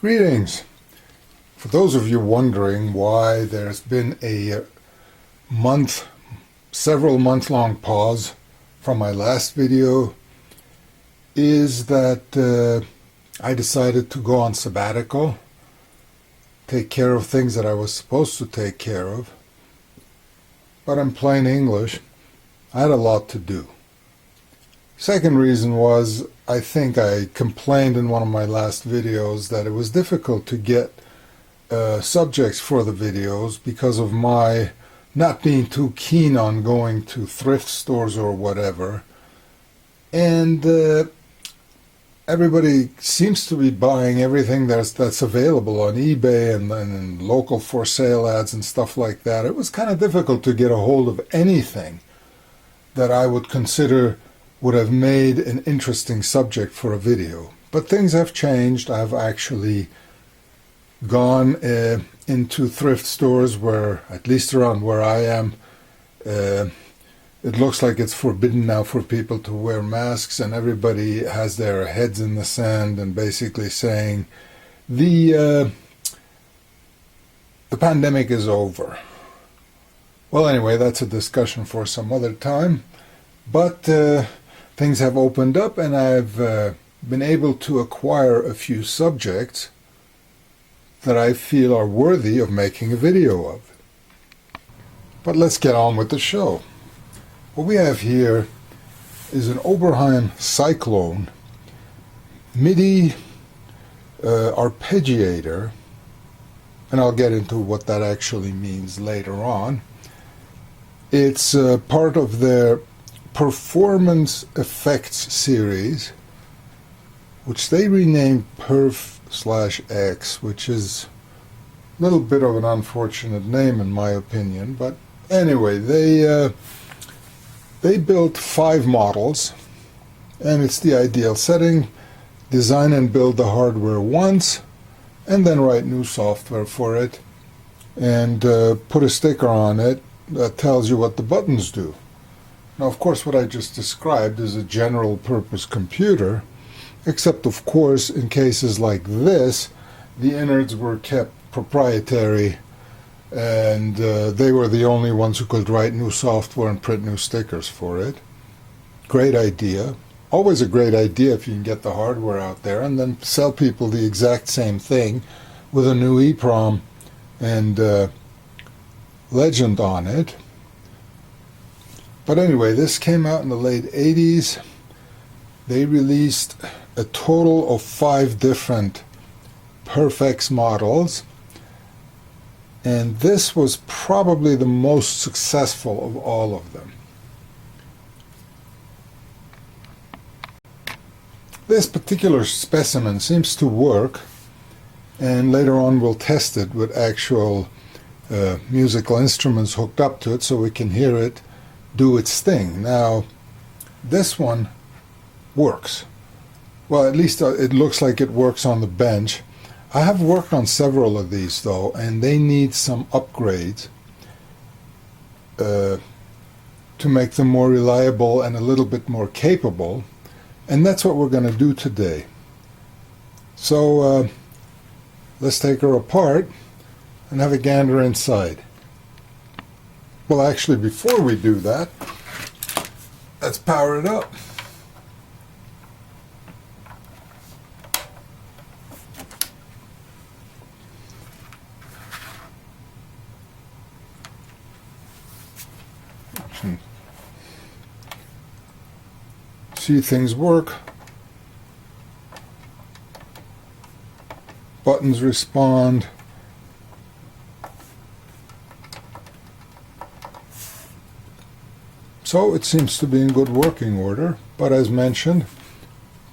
Greetings! For those of you wondering why there's been a several month-long pause from my last video, is that I decided to go on sabbatical, take care of things that I was supposed to take care of. But in plain English, I had a lot to do. Second reason was, I think I complained in one of my last videos that it was difficult to get subjects for the videos because of my not being too keen on going to thrift stores or whatever. And everybody seems to be buying everything that's available on eBay and local for sale ads and stuff like that. It was kind of difficult to get a hold of anything that I would consider would have made an interesting subject for a video. But things have changed. I've actually gone into thrift stores where, at least around where I am, it looks like it's forbidden now for people to wear masks, and everybody has their heads in the sand and basically saying the pandemic is over. Well, anyway, that's a discussion for some other time. But things have opened up, and I've been able to acquire a few subjects that I feel are worthy of making a video of. But let's get on with the show. What we have here is an Oberheim Cyclone MIDI arpeggiator, and I'll get into what that actually means later on. It's part of their Performance Effects series, which they renamed Perf/X, which is a little bit of an unfortunate name in my opinion. But anyway, they built 5 models, and it's the ideal setting: design and build the hardware once, and then write new software for it, and put a sticker on it that tells you what the buttons do. Now, of course, what I just described is a general purpose computer, except, of course, in cases like this, the innards were kept proprietary, and they were the only ones who could write new software and print new stickers for it. Great idea. Always a great idea if you can get the hardware out there and then sell people the exact same thing with a new EEPROM and legend on it. But anyway, this came out in the late 80s. They released a total of 5 different Perf models, and this was probably the most successful of all of them. This particular specimen seems to work, and later on we'll test it with actual musical instruments hooked up to it so we can hear it do its thing. Now, this one works. Well, at least it looks like it works on the bench. I have worked on several of these though, and they need some upgrades to make them more reliable and a little bit more capable, and that's what we're going to do today. So let's take her apart and have a gander inside. Well, actually, before we do that, let's power it up. See, things work. Buttons respond. So it seems to be in good working order, but as mentioned,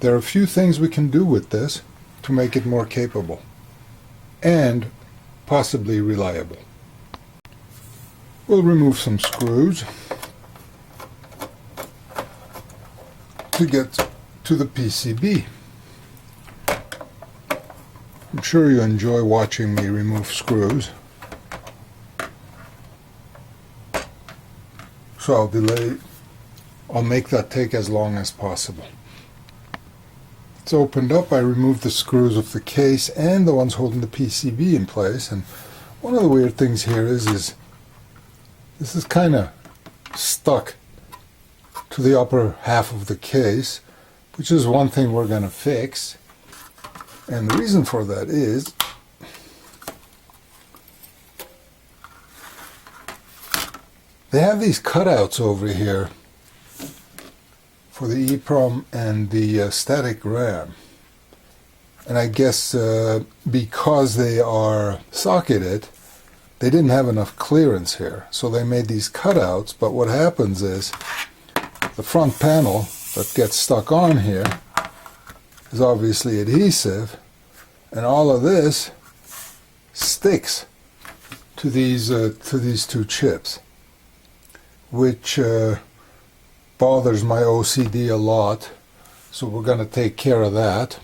there are a few things we can do with this to make it more capable and possibly reliable. We'll remove some screws to get to the PCB. I'm sure you enjoy watching me remove screws. So I'll make that take as long as possible. it's opened up, I removed the screws of the case and the ones holding the PCB in place. And one of the weird things here is this is kind of stuck to the upper half of the case, which is one thing we're going to fix. And the reason for that is they have these cutouts over here for the EEPROM and the static RAM. And I guess because they are socketed, they didn't have enough clearance here. So they made these cutouts, but what happens is the front panel that gets stuck on here is obviously adhesive, and all of this sticks to these two chips, which bothers my OCD a lot. So we're going to take care of that.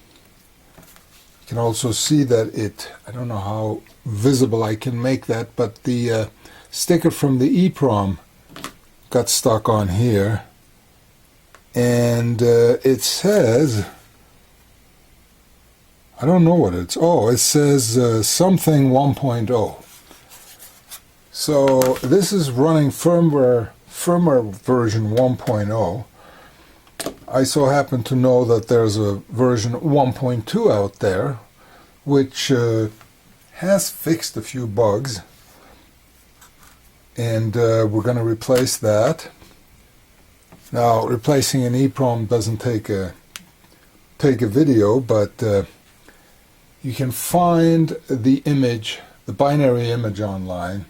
You can also see that I don't know how visible I can make that, but the sticker from the EEPROM got stuck on here, and it says, I don't know what it says something 1.0. So this is running firmware version 1.0. I so happen to know that there's a version 1.2 out there, which has fixed a few bugs, and we're going to replace that. Now, replacing an EEPROM doesn't take a video, but you can find the image, the binary image online.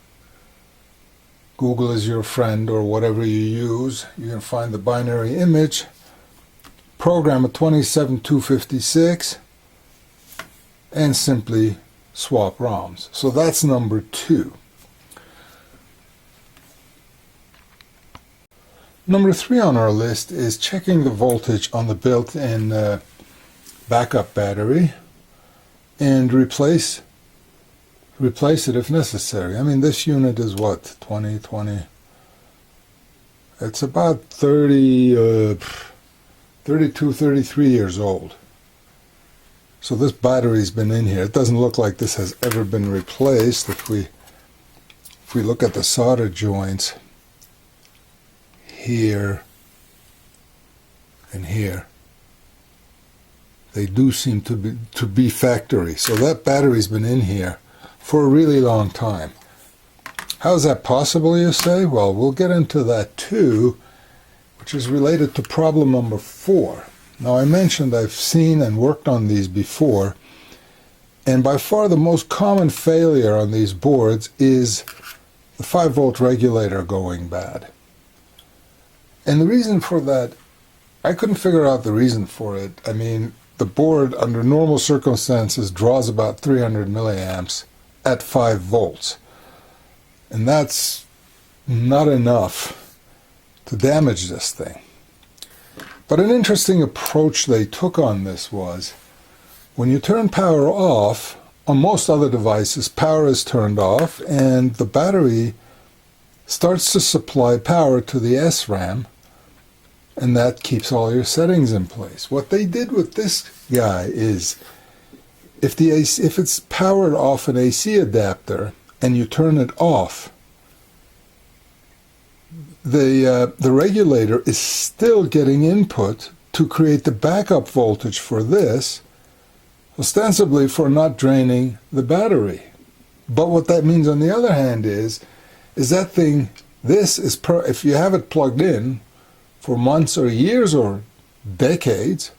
Google is your friend, or whatever you use. You can find the binary image, program a 27256, and simply swap ROMs. So that's number 2. Number 3 on our list is checking the voltage on the built-in backup battery and replace it if necessary. I mean, this unit is what, 20. It's about 32, 33 years old. So this battery's been in here. It doesn't look like this has ever been replaced. If we look at the solder joints here and here, they do seem to be factory. So that battery's been in here for a really long time. How is that possible, you say? Well, we'll get into that too, which is related to problem number 4. Now, I mentioned I've seen and worked on these before, and by far the most common failure on these boards is the 5-volt regulator going bad. And the reason for that, I couldn't figure out the reason for it. I mean, the board under normal circumstances draws about 300 milliamps at 5 volts. And that's not enough to damage this thing. But an interesting approach they took on this was, when you turn power off, on most other devices, power is turned off and the battery starts to supply power to the SRAM, and that keeps all your settings in place. What they did with this guy is, if it's powered off an AC adapter and you turn it off, the regulator is still getting input to create the backup voltage for this, ostensibly for not draining the battery. But what that means on the other hand is that thing, if you have it plugged in for months or years or decades,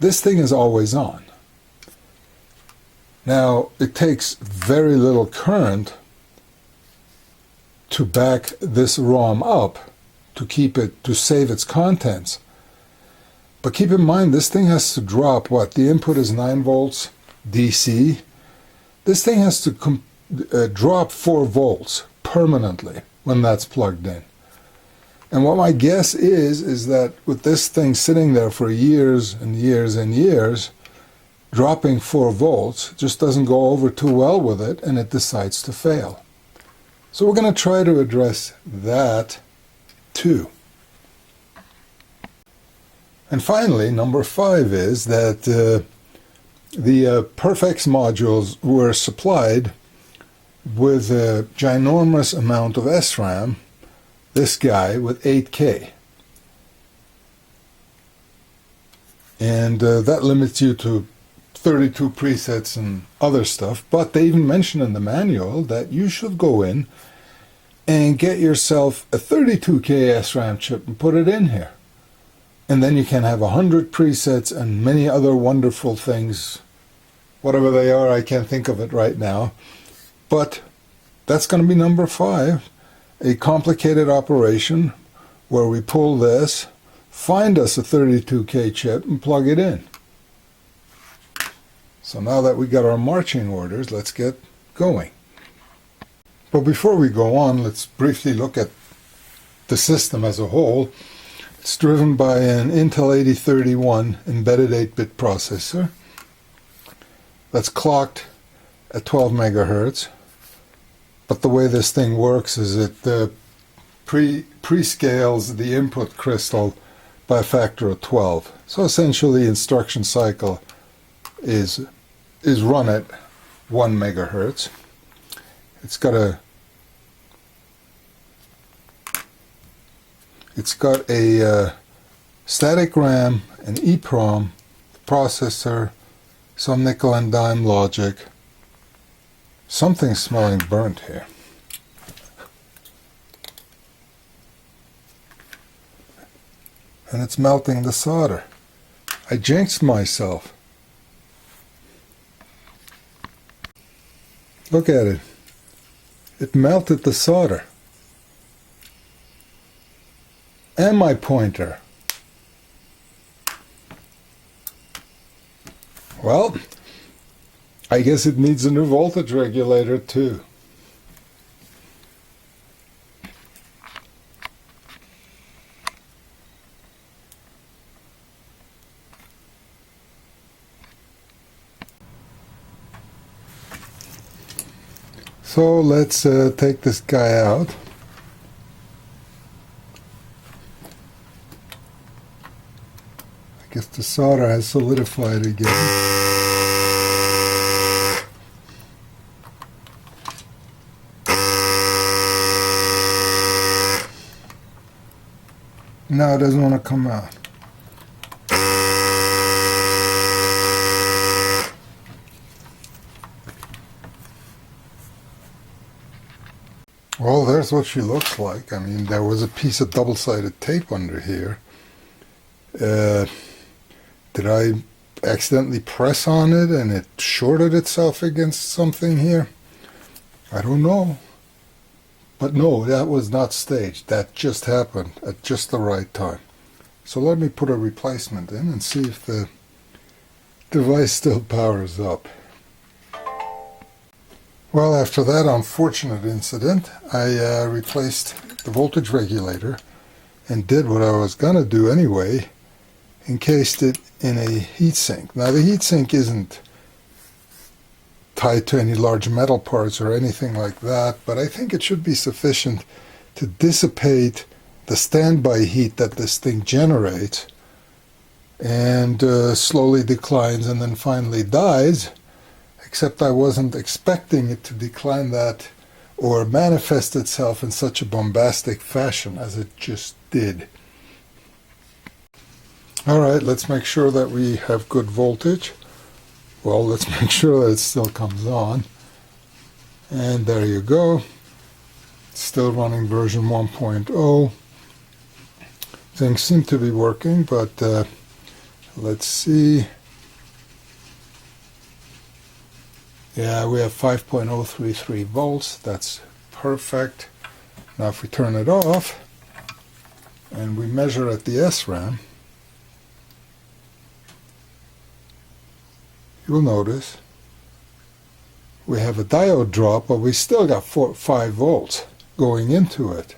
this thing is always on. Now, it takes very little current to back this ROM up to save its contents. But keep in mind, this thing has to drop what? The input is 9 volts DC. This thing has to drop 4 volts permanently when that's plugged in. And what my guess is that with this thing sitting there for years and years and years, dropping 4 volts just doesn't go over too well with it, and it decides to fail. So we're going to try to address that too. And finally, number 5 is that the Perf modules were supplied with a ginormous amount of SRAM, this guy with 8K. And that limits you to 32 presets and other stuff, but they even mention in the manual that you should go in and get yourself a 32K SRAM chip and put it in here. And then you can have 100 presets and many other wonderful things, whatever they are, I can't think of it right now. But that's going to be number 5, a complicated operation where we pull this, find us a 32K chip, and plug it in. So now that we got our marching orders, let's get going. But before we go on, let's briefly look at the system as a whole. It's driven by an Intel 8031 embedded 8-bit processor that's clocked at 12 megahertz. But the way this thing works is it pre-scales the input crystal by a factor of 12. So essentially, instruction cycle is run at 1 megahertz. It's got a static RAM, an EEPROM, processor, some nickel and dime logic. Something's smelling burnt here. And it's melting the solder. I jinxed myself. Look at it. It melted the solder. And my pointer. Well, I guess it needs a new voltage regulator too. So let's take this guy out. I guess the solder has solidified again. No, it doesn't want to come out. Well, there's what she looks like. I mean, there was a piece of double-sided tape under here. Did I accidentally press on it and it shorted itself against something here? I don't know. But no, that was not staged. That just happened at just the right time. So let me put a replacement in and see if the device still powers up. Well, after that unfortunate incident, I replaced the voltage regulator and did what I was going to do anyway, encased it in a heatsink. Now the heatsink isn't tied to any large metal parts or anything like that, but I think it should be sufficient to dissipate the standby heat that this thing generates and slowly declines and then finally dies, except I wasn't expecting it to decline that or manifest itself in such a bombastic fashion as it just did. Alright, let's make sure that we have good voltage. Well, let's make sure that it still comes on. And there you go. It's still running version 1.0. Things seem to be working, but let's see. Yeah, we have 5.033 volts. That's perfect. Now if we turn it off and we measure at the SRAM, you'll notice we have a diode drop, but we still got 5 volts going into it.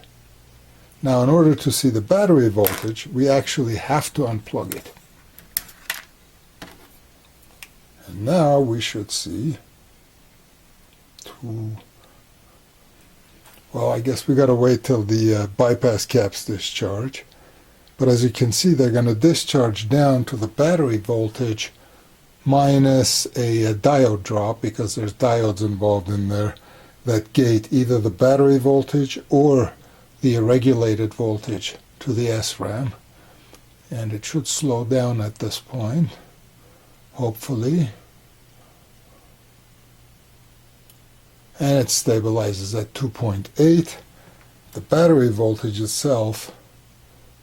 Now, in order to see the battery voltage, we actually have to unplug it. And now we should see well, I guess we got to wait till the bypass caps discharge. But as you can see, they're going to discharge down to the battery voltage minus a diode drop, because there's diodes involved in there that gate either the battery voltage or the regulated voltage to the SRAM. And it should slow down at this point, hopefully. And it stabilizes at 2.8. The battery voltage itself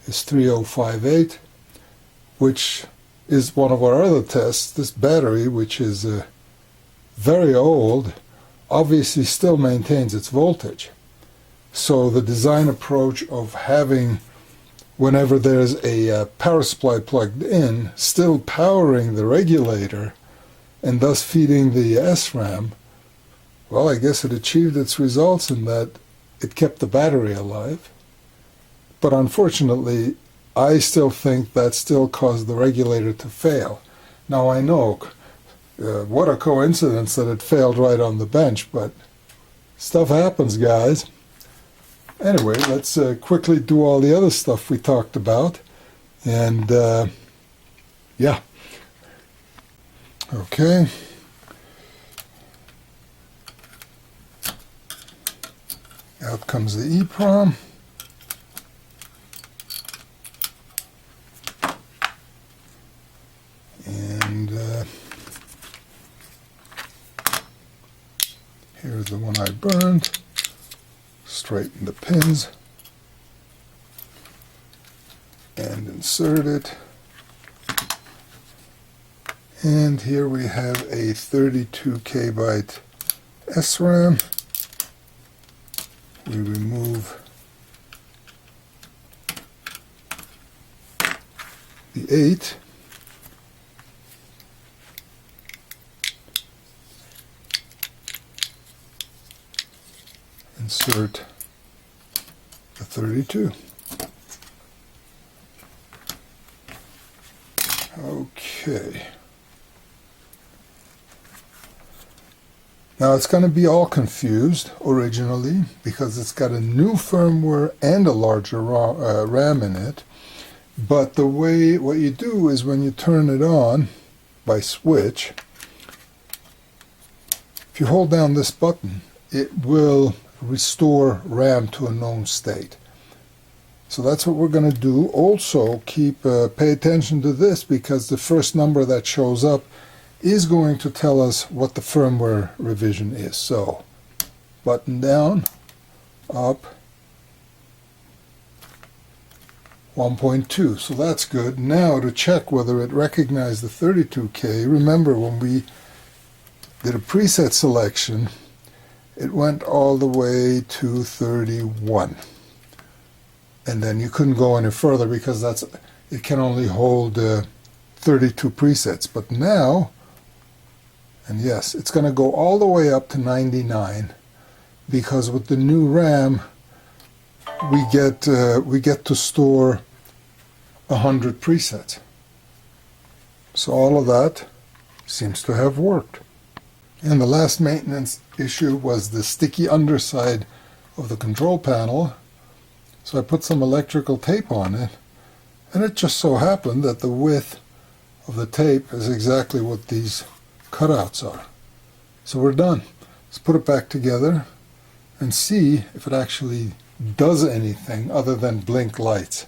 is 3058, which is one of our other tests. This battery, which is very old, obviously still maintains its voltage. So the design approach of having, whenever there's a power supply plugged in, still powering the regulator and thus feeding the SRAM, well, I guess it achieved its results in that it kept the battery alive. But unfortunately, I still think that still caused the regulator to fail. Now I know, what a coincidence that it failed right on the bench, but stuff happens, guys. Anyway, let's quickly do all the other stuff we talked about. And yeah. Okay. Out comes the EEPROM. And here's the one I burned. Straighten the pins and insert it. And here we have a 32 kbyte SRAM. We remove the 8. Insert the 32. Okay. Now it's going to be all confused originally because it's got a new firmware and a larger RAM in it. But the way, what you do is when you turn it on by switch, if you hold down this button, it will restore RAM to a known state. So that's what we're going to do. Also, pay attention to this, because the first number that shows up is going to tell us what the firmware revision is. So, button down, up, 1.2. So that's good. Now to check whether it recognized the 32K, remember when we did a preset selection, it went all the way to 31. And then you couldn't go any further because it can only hold 32 presets. But now, and yes, it's going to go all the way up to 99, because with the new RAM, we get to store 100 presets. So all of that seems to have worked. And the last maintenance issue was the sticky underside of the control panel. So I put some electrical tape on it, and it just so happened that the width of the tape is exactly what these cutouts are. So we're done. Let's put it back together and see if it actually does anything other than blink lights.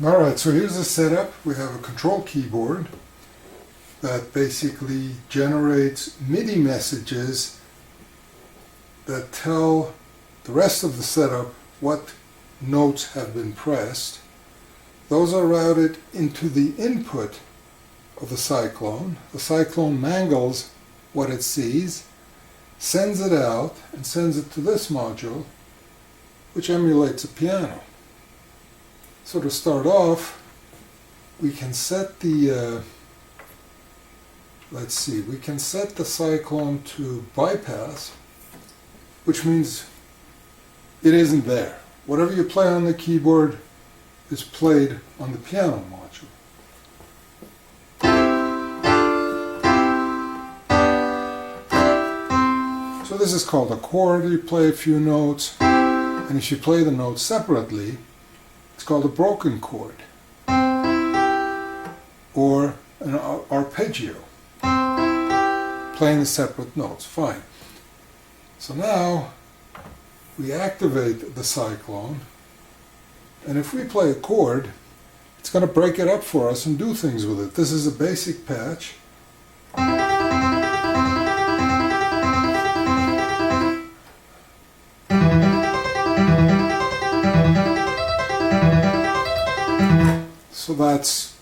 Alright, so here's the setup. We have a control keyboard that basically generates MIDI messages that tell the rest of the setup what notes have been pressed. Those are routed into the input of the Cyclone. The Cyclone mangles what it sees, sends it out, and sends it to this module, which emulates a piano. So to start off, we can set the we can set the Cyclone to bypass, which means it isn't there. Whatever you play on the keyboard is played on the piano module. So this is called a chord. You play a few notes, and if you play the notes separately, It's called a broken chord, or an arpeggio, playing the separate notes. Fine. So now we activate the cyclone, and if we play a chord, it's going to break it up for us and do things with it. This is a basic patch. So that's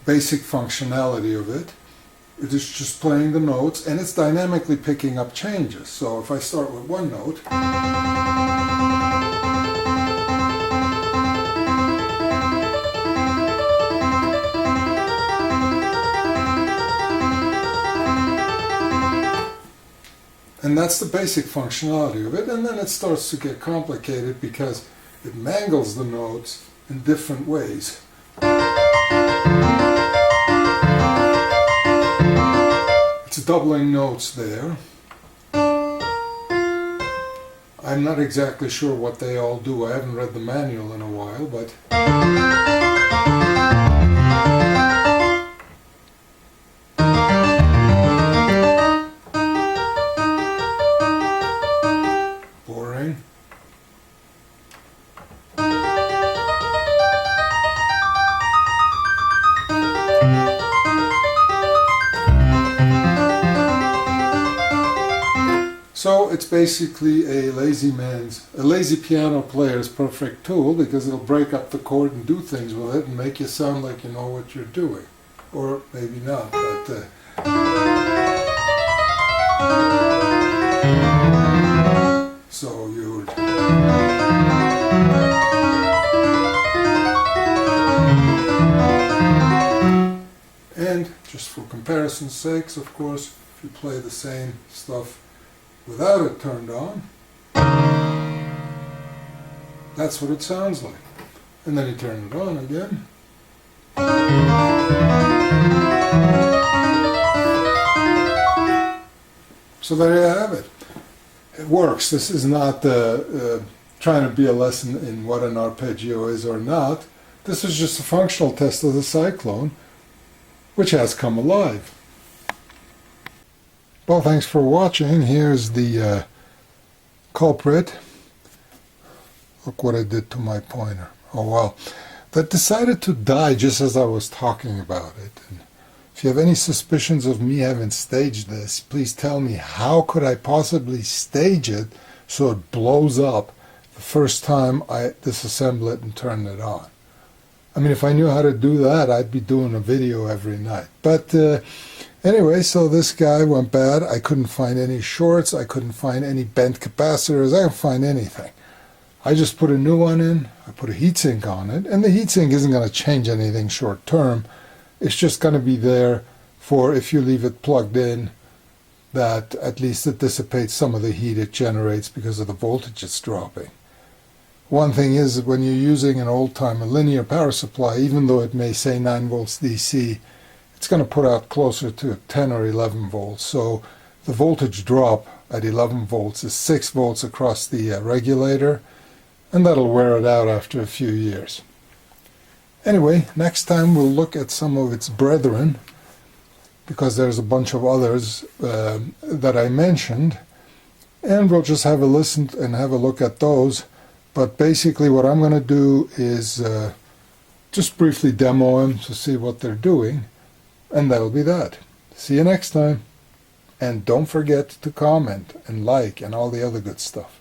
basic functionality of it. It is just playing the notes, and it's dynamically picking up changes. So if I start with one note, and that's the basic functionality of it. And then it starts to get complicated because it mangles the notes in different ways. It's doubling notes there. I'm not exactly sure what they all do. I haven't read the manual in a while, but boring. So it's basically a lazy piano player's perfect tool, because it'll break up the chord and do things with it and make you sound like you know what you're doing. Or maybe not, but so you would. And just for comparison's sakes, of course, if you play the same stuff without it turned on, that's what it sounds like. And then you turn it on again. So there you have it. It works. This is not trying to be a lesson in what an arpeggio is or not. This is just a functional test of the Cyclone, which has come alive. Well, thanks for watching. Here's the culprit. Look what I did to my pointer. Oh well. That decided to die just as I was talking about it. And if you have any suspicions of me having staged this, please tell me, how could I possibly stage it so it blows up the first time I disassemble it and turn it on? I mean, if I knew how to do that, I'd be doing a video every night. But anyway, so this guy went bad. I couldn't find any shorts. I couldn't find any bent capacitors. I couldn't find anything. I just put a new one in. I put a heatsink on it. And the heatsink isn't going to change anything short term. It's just going to be there for, if you leave it plugged in, that at least it dissipates some of the heat it generates because of the voltage it's dropping. One thing is that when you're using an old-time linear power supply, even though it may say 9 volts DC, it's going to put out closer to 10 or 11 volts. So the voltage drop at 11 volts is 6 volts across the regulator, and that'll wear it out after a few years. Anyway, next time we'll look at some of its brethren, because there's a bunch of others that I mentioned, and we'll just have a listen and have a look at those. But basically what I'm going to do is just briefly demo them to see what they're doing, and that'll be that. See you next time. And don't forget to comment and like and all the other good stuff.